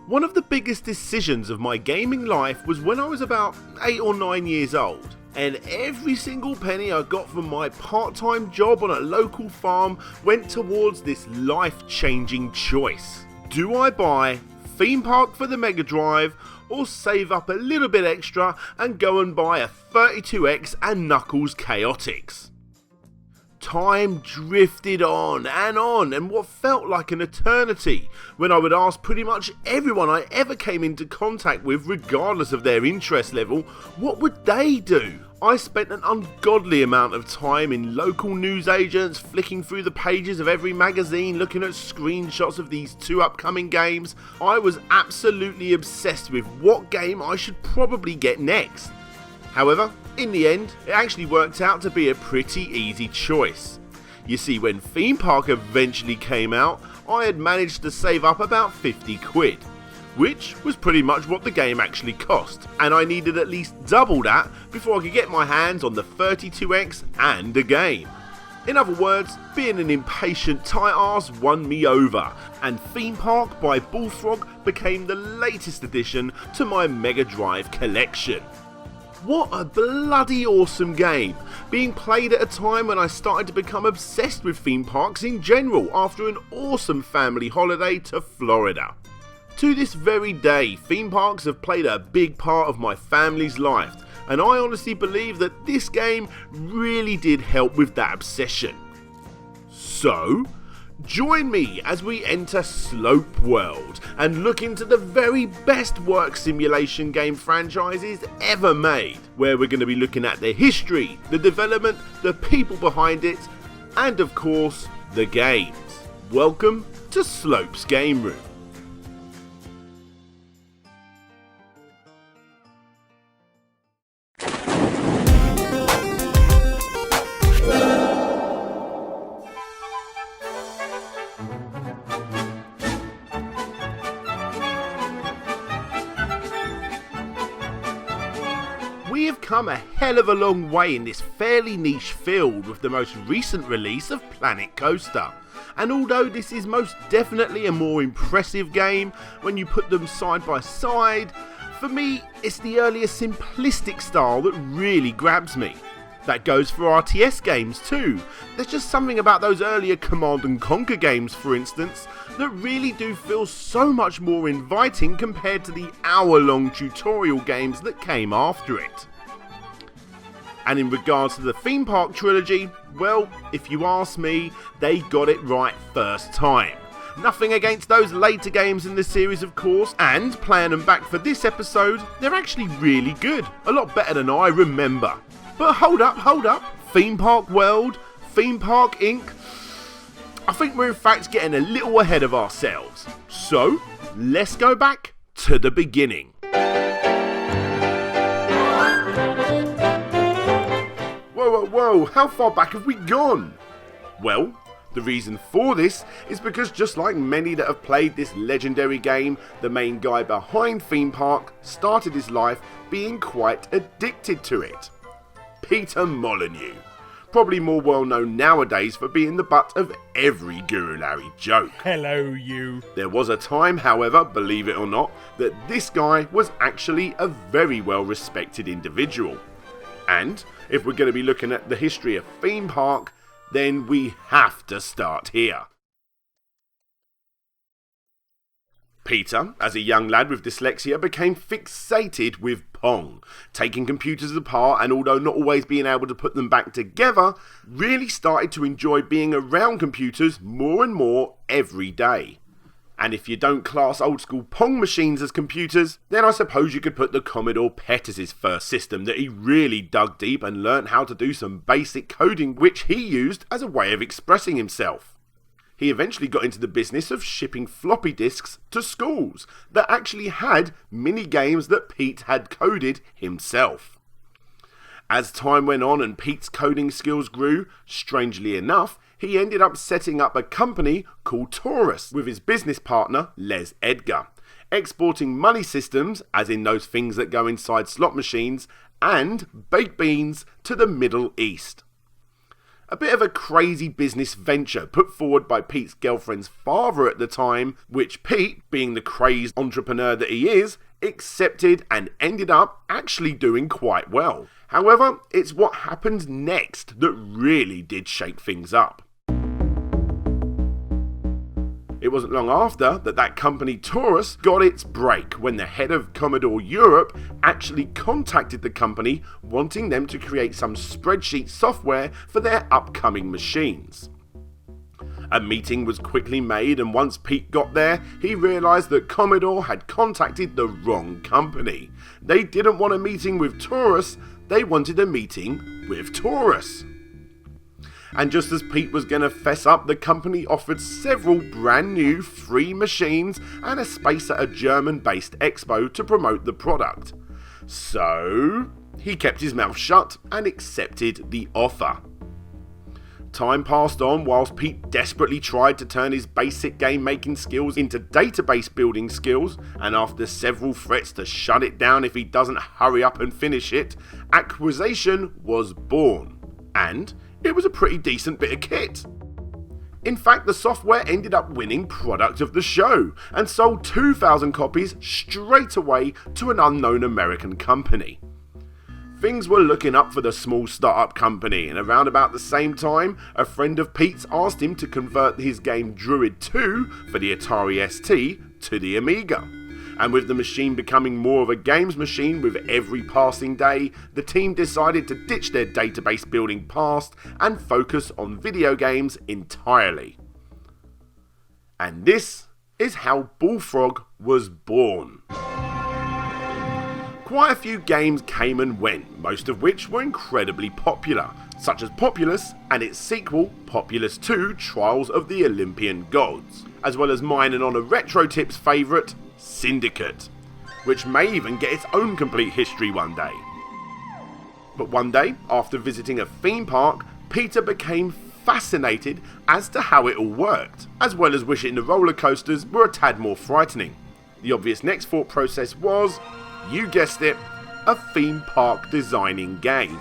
One of the biggest decisions of my gaming life was when I was about 8 or 9 years old, and every single penny I got from my part-time job on a local farm went towards this life-changing choice. Do I buy Theme Park for the Mega Drive, or save up a little bit extra and go and buy a 32X and Knuckles Chaotix? Time drifted on, and what felt like an eternity, when I would ask pretty much everyone I ever came into contact with, regardless of their interest level, what would they do? I spent an ungodly amount of time in local newsagents, flicking through the pages of every magazine, looking at screenshots of these two upcoming games. I was absolutely obsessed with what game I should probably get next. However, in the end, it actually worked out to be a pretty easy choice. You see, when Theme Park eventually came out, I had managed to save up about 50 quid, which was pretty much what the game actually cost, and I needed at least double that before I could get my hands on the 32X and a game. In other words, being an impatient tight arse won me over, and Theme Park by Bullfrog became the latest addition to my Mega Drive collection. What a bloody awesome game, being played at a time when I started to become obsessed with theme parks in general after an awesome family holiday to Florida. To this very day, theme parks have played a big part of my family's life, and I honestly believe that this game really did help with that obsession. So, join me as we enter Slope World and look into the very best work simulation game franchises ever made, where we're going to be looking at the history, the development, the people behind it, and of course, the games. Welcome to Slope's Game Room. We have come a hell of a long way in this fairly niche field with the most recent release of Planet Coaster. And although this is most definitely a more impressive game when you put them side by side, for me it's the earlier simplistic style that really grabs me. That goes for RTS games too. There's just something about those earlier Command & Conquer games, for instance, that really do feel so much more inviting compared to the hour-long tutorial games that came after it. And in regards to the Theme Park trilogy, well, if you ask me, they got it right first time. Nothing against those later games in the series, of course, and playing them back for this episode, they're actually really good. A lot better than I remember. But hold up, Theme Park World, Theme Park Inc. I think we're in fact getting a little ahead of ourselves. So, let's go back to the beginning. Whoa, how far back have we gone? Well, the reason for this is because just like many that have played this legendary game, the main guy behind Theme Park started his life being quite addicted to it. Peter Molyneux, probably more well known nowadays for being the butt of every Guru Larry joke. Hello, you. There was a time, however, believe it or not, that this guy was actually a very well respected individual. And if we're going to be looking at the history of Theme Park, then we have to start here. Peter, as a young lad with dyslexia, became fixated with Pong, taking computers apart and although not always being able to put them back together, really started to enjoy being around computers more and more every day. And if you don't class old school Pong machines as computers, then I suppose you could put the Commodore PET as his first system that he really dug deep and learnt how to do some basic coding which he used as a way of expressing himself. He eventually got into the business of shipping floppy disks to schools that actually had mini games that Pete had coded himself. As time went on and Pete's coding skills grew, strangely enough, he ended up setting up a company called Taurus with his business partner Les Edgar, exporting money systems, as in those things that go inside slot machines, and baked beans to the Middle East. A bit of a crazy business venture put forward by Pete's girlfriend's father at the time, which Pete, being the crazed entrepreneur that he is, accepted and ended up actually doing quite well. However, it's what happened next that really did shake things up. It wasn't long after that company Taurus got its break when the head of Commodore Europe actually contacted the company wanting them to create some spreadsheet software for their upcoming machines. A meeting was quickly made, and once Pete got there, he realised that Commodore had contacted the wrong company. They didn't want a meeting with Taurus, they wanted a meeting with Taurus. And just as Pete was going to fess up, the company offered several brand new free machines and a space at a German-based expo to promote the product. So he kept his mouth shut and accepted the offer. Time passed on whilst Pete desperately tried to turn his basic game making skills into database building skills, and after several threats to shut it down if he doesn't hurry up and finish it, Acquisition was born. And it was a pretty decent bit of kit. In fact, the software ended up winning Product of the Show and sold 2,000 copies straight away to an unknown American company. Things were looking up for the small startup company, and around about the same time, a friend of Pete's asked him to convert his game Druid 2 for the Atari ST to the Amiga. And with the machine becoming more of a games machine with every passing day, the team decided to ditch their database building past and focus on video games entirely. And this is how Bullfrog was born. Quite a few games came and went, most of which were incredibly popular, such as Populous and its sequel, Populous 2 Trials of the Olympian Gods, as well as mine and on a retro tips favourite, Syndicate, which may even get its own complete history one day. But one day, after visiting a theme park, Peter became fascinated as to how it all worked, as well as wishing the roller coasters were a tad more frightening. The obvious next thought process was, you guessed it, a theme park designing game.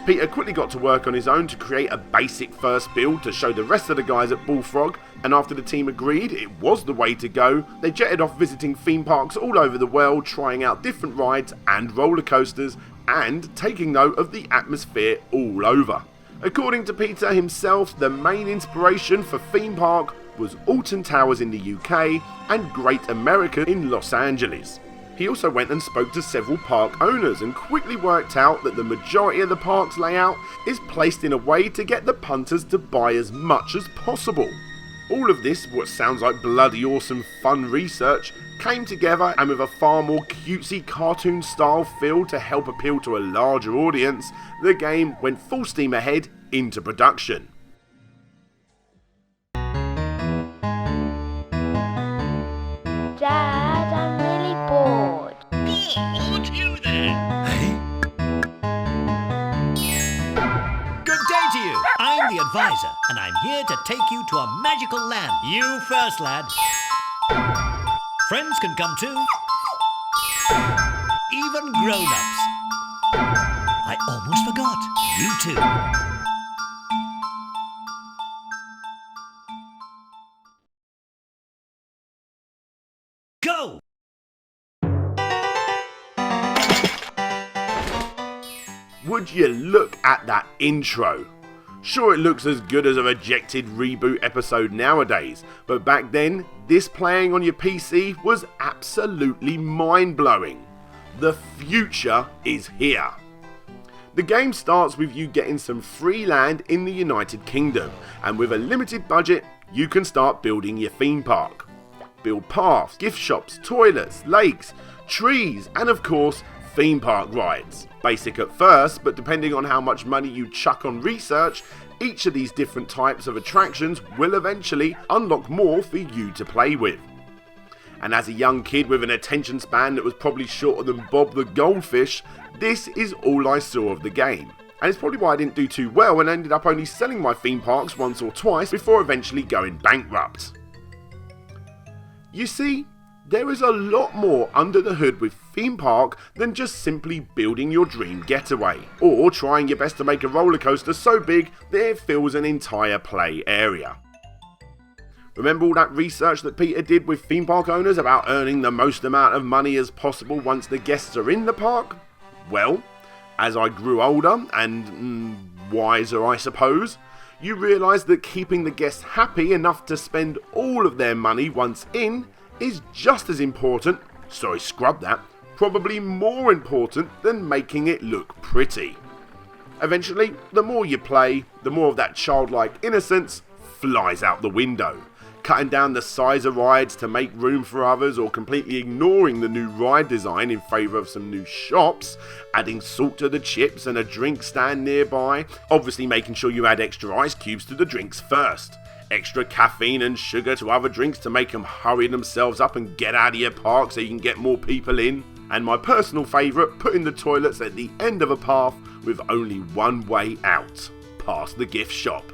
Peter quickly got to work on his own to create a basic first build to show the rest of the guys at Bullfrog, and after the team agreed it was the way to go, they jetted off visiting theme parks all over the world, trying out different rides and roller coasters, and taking note of the atmosphere all over. According to Peter himself, the main inspiration for theme park was Alton Towers in the UK and Great America in Los Angeles. He also went and spoke to several park owners and quickly worked out that the majority of the park's layout is placed in a way to get the punters to buy as much as possible. All of this, what sounds like bloody awesome fun research, came together, and with a far more cutesy cartoon style feel to help appeal to a larger audience, the game went full steam ahead into production. Dad, I'm really bored. Bored? You there? Hey? Good day to you. I'm the advisor, and I'm here to take you to a magical land. You first, lad. Friends can come too. Even grown-ups. I almost forgot. You too. Go! Would you look at that intro? Sure, it looks as good as a rejected reboot episode nowadays, but back then, this playing on your PC was absolutely mind-blowing. The future is here. The game starts with you getting some free land in the United Kingdom, and with a limited budget, you can start building your theme park. Build paths, gift shops, toilets, lakes, trees, and of course, theme park rides. Basic at first, but depending on how much money you chuck on research, each of these different types of attractions will eventually unlock more for you to play with. And as a young kid with an attention span that was probably shorter than Bob the Goldfish, this is all I saw of the game. And it's probably why I didn't do too well and ended up only selling my theme parks once or twice before eventually going bankrupt. You see, there is a lot more under the hood with Theme Park than just simply building your dream getaway, or trying your best to make a roller coaster so big that it fills an entire play area. Remember all that research that Peter did with theme park owners about earning the most amount of money as possible once the guests are in the park? Well, as I grew older and wiser I suppose, you realise that keeping the guests happy enough to spend all of their money once in is just as important, probably more important than making it look pretty. Eventually, the more you play, the more of that childlike innocence flies out the window. Cutting down the size of rides to make room for others, or completely ignoring the new ride design in favour of some new shops, adding salt to the chips and a drink stand nearby, obviously making sure you add extra ice cubes to the drinks first, extra caffeine and sugar to other drinks to make them hurry themselves up and get out of your park so you can get more people in, and my personal favourite, putting the toilets at the end of a path with only one way out, past the gift shop.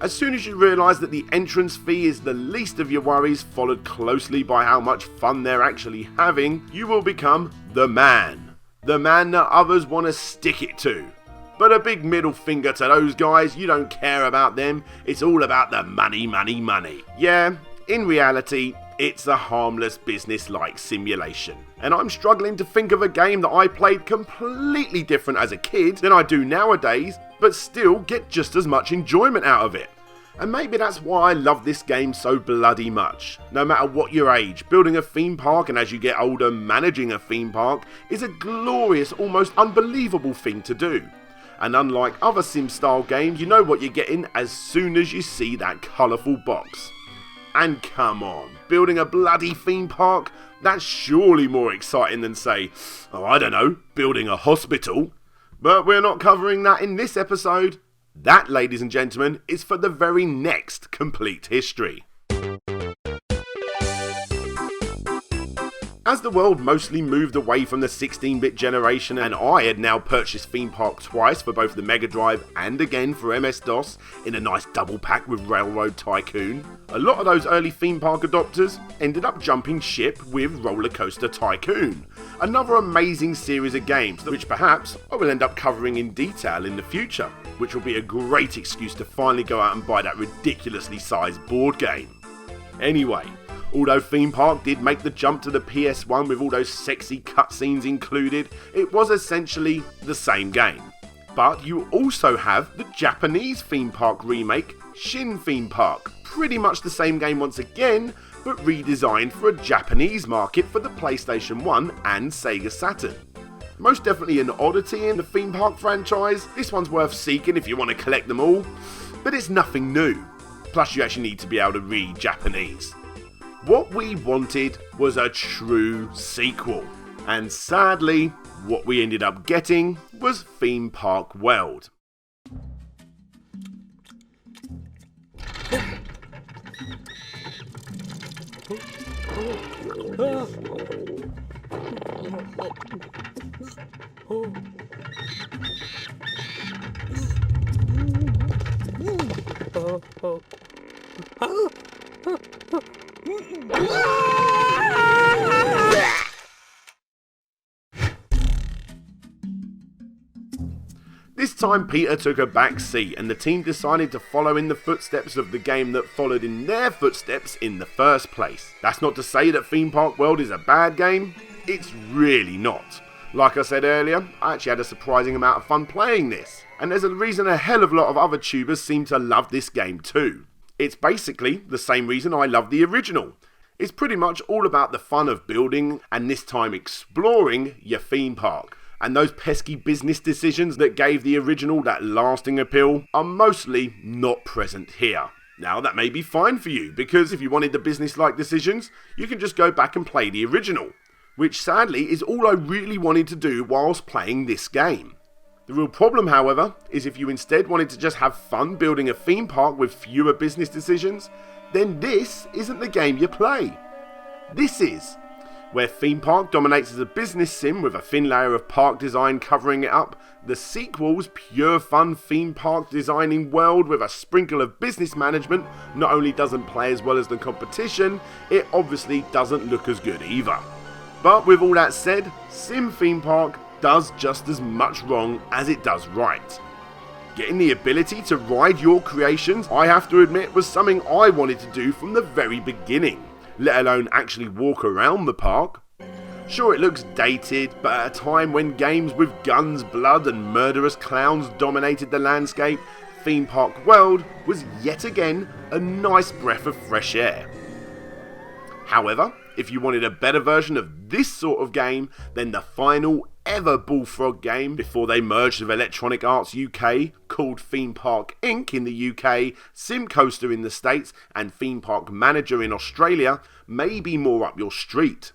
As soon as you realise that the entrance fee is the least of your worries, followed closely by how much fun they're actually having, you will become the man. The man that others want to stick it to. But a big middle finger to those guys, you don't care about them, it's all about the money, money, money. Yeah, in reality, it's a harmless business-like simulation. And I'm struggling to think of a game that I played completely different as a kid than I do nowadays, but still get just as much enjoyment out of it. And maybe that's why I love this game so bloody much. No matter what your age, building a theme park and as you get older managing a theme park is a glorious, almost unbelievable thing to do. And unlike other sim style games, you know what you're getting as soon as you see that colourful box. And come on, building a bloody theme park? That's surely more exciting than say, building a hospital. But we're not covering that in this episode. That, ladies and gentlemen, is for the very next Complete History. As the world mostly moved away from the 16-bit generation and I had now purchased Theme Park twice for both the Mega Drive and again for MS-DOS in a nice double pack with Railroad Tycoon, a lot of those early Theme Park adopters ended up jumping ship with Roller Coaster Tycoon, another amazing series of games which perhaps I will end up covering in detail in the future, which will be a great excuse to finally go out and buy that ridiculously sized board game. Anyway, although Theme Park did make the jump to the PS1 with all those sexy cutscenes included, it was essentially the same game. But you also have the Japanese Theme Park remake, Shin Theme Park. Pretty much the same game once again, but redesigned for a Japanese market for the PlayStation 1 and Sega Saturn. Most definitely an oddity in the Theme Park franchise. This one's worth seeking if you want to collect them all, but it's nothing new. Plus you actually need to be able to read Japanese. What we wanted was a true sequel, and sadly, what we ended up getting was Theme Park World. This time Peter took a back seat and the team decided to follow in the footsteps of the game that followed in their footsteps in the first place. That's not to say that Theme Park World is a bad game, it's really not. Like I said earlier, I actually had a surprising amount of fun playing this, and there's a reason a hell of a lot of other tubers seem to love this game too. It's basically the same reason I love the original. It's pretty much all about the fun of building and this time exploring your theme park. And those pesky business decisions that gave the original that lasting appeal are mostly not present here. Now that may be fine for you, because if you wanted the business-like decisions, you can just go back and play the original, which sadly is all I really wanted to do whilst playing this game. The real problem, however, is if you instead wanted to just have fun building a theme park with fewer business decisions, then this isn't the game you play. This is. Where Theme Park dominates as a business sim with a thin layer of park design covering it up, the sequel's pure fun theme park designing world with a sprinkle of business management not only doesn't play as well as the competition, it obviously doesn't look as good either. But with all that said, Sim Theme Park does just as much wrong as it does right. Getting the ability to ride your creations, I have to admit, was something I wanted to do from the very beginning, let alone actually walk around the park. Sure, it looks dated, but at a time when games with guns, blood and murderous clowns dominated the landscape, Theme Park World was yet again a nice breath of fresh air. However, if you wanted a better version of this sort of game, then the final ever Bullfrog game before they merged with Electronic Arts UK, called Theme Park Inc. in the UK, Sim Coaster in the States and Theme Park Manager in Australia, may be more up your street.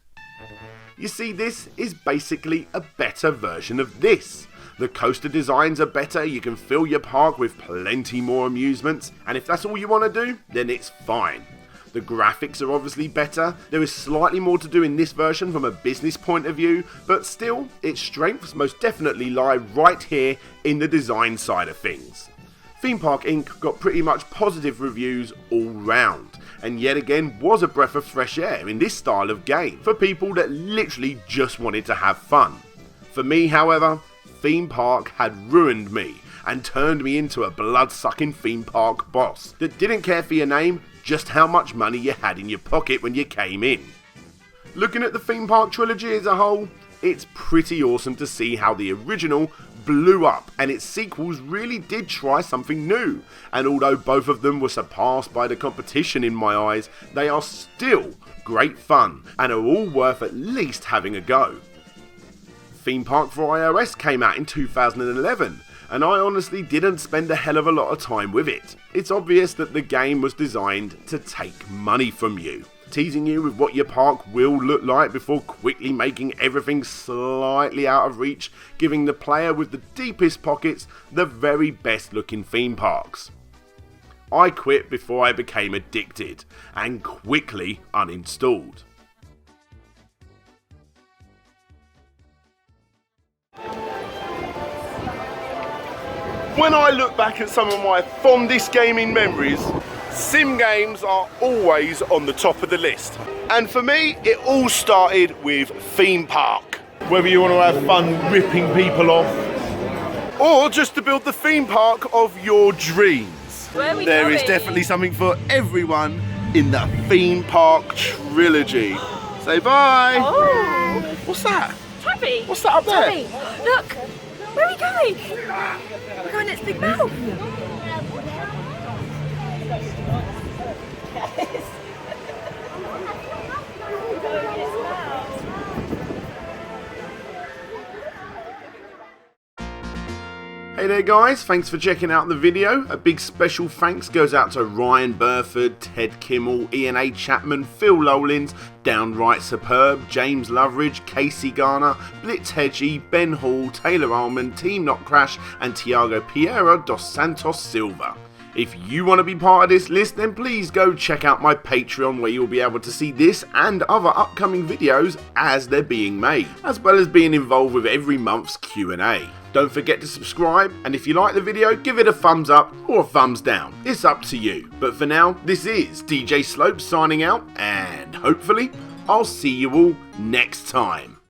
You see, this is basically a better version of this. The coaster designs are better, you can fill your park with plenty more amusements, and if that's all you want to do, then it's fine. The graphics are obviously better, there is slightly more to do in this version from a business point of view, but still, its strengths most definitely lie right here in the design side of things. Theme Park Inc. got pretty much positive reviews all round, and yet again was a breath of fresh air in this style of game, for people that literally just wanted to have fun. For me, however, Theme Park had ruined me, and turned me into a blood-sucking theme park boss, that didn't care for your name, just how much money you had in your pocket when you came in. Looking at the Theme Park trilogy as a whole, it's pretty awesome to see how the original blew up and its sequels really did try something new, and although both of them were surpassed by the competition in my eyes, they are still great fun and are all worth at least having a go. Theme Park for iOS came out in 2011, and I honestly didn't spend a hell of a lot of time with it. It's obvious that the game was designed to take money from you, teasing you with what your park will look like before quickly making everything slightly out of reach, giving the player with the deepest pockets the very best looking theme parks. I quit before I became addicted, and quickly uninstalled. When I look back at some of my fondest gaming memories, sim games are always on the top of the list. And for me, it all started with Theme Park. Whether you want to have fun ripping people off, or just to build the theme park of your dreams. There is definitely something for everyone in the Theme Park trilogy. Say bye! Oh. What's that? Tabby! What's that up there? Tabby, look! Where are we going? We're going next Big Mouth. Hey there guys, thanks for checking out the video. A big special thanks goes out to Ryan Burford, Ted Kimmel, Ian A. Chapman, Phil Lowlins, Downright Superb, James Loveridge, Casey Garner, Blitz Hedgie, Ben Hall, Taylor Almond, Team Not Crash and Tiago Piera dos Santos Silva. If you want to be part of this list, then please go check out my Patreon where you'll be able to see this and other upcoming videos as they're being made, as well as being involved with every month's Q&A. Don't forget to subscribe, and if you like the video, give it a thumbs up or a thumbs down. It's up to you. But for now, this is DJ Slope signing out, and hopefully, I'll see you all next time.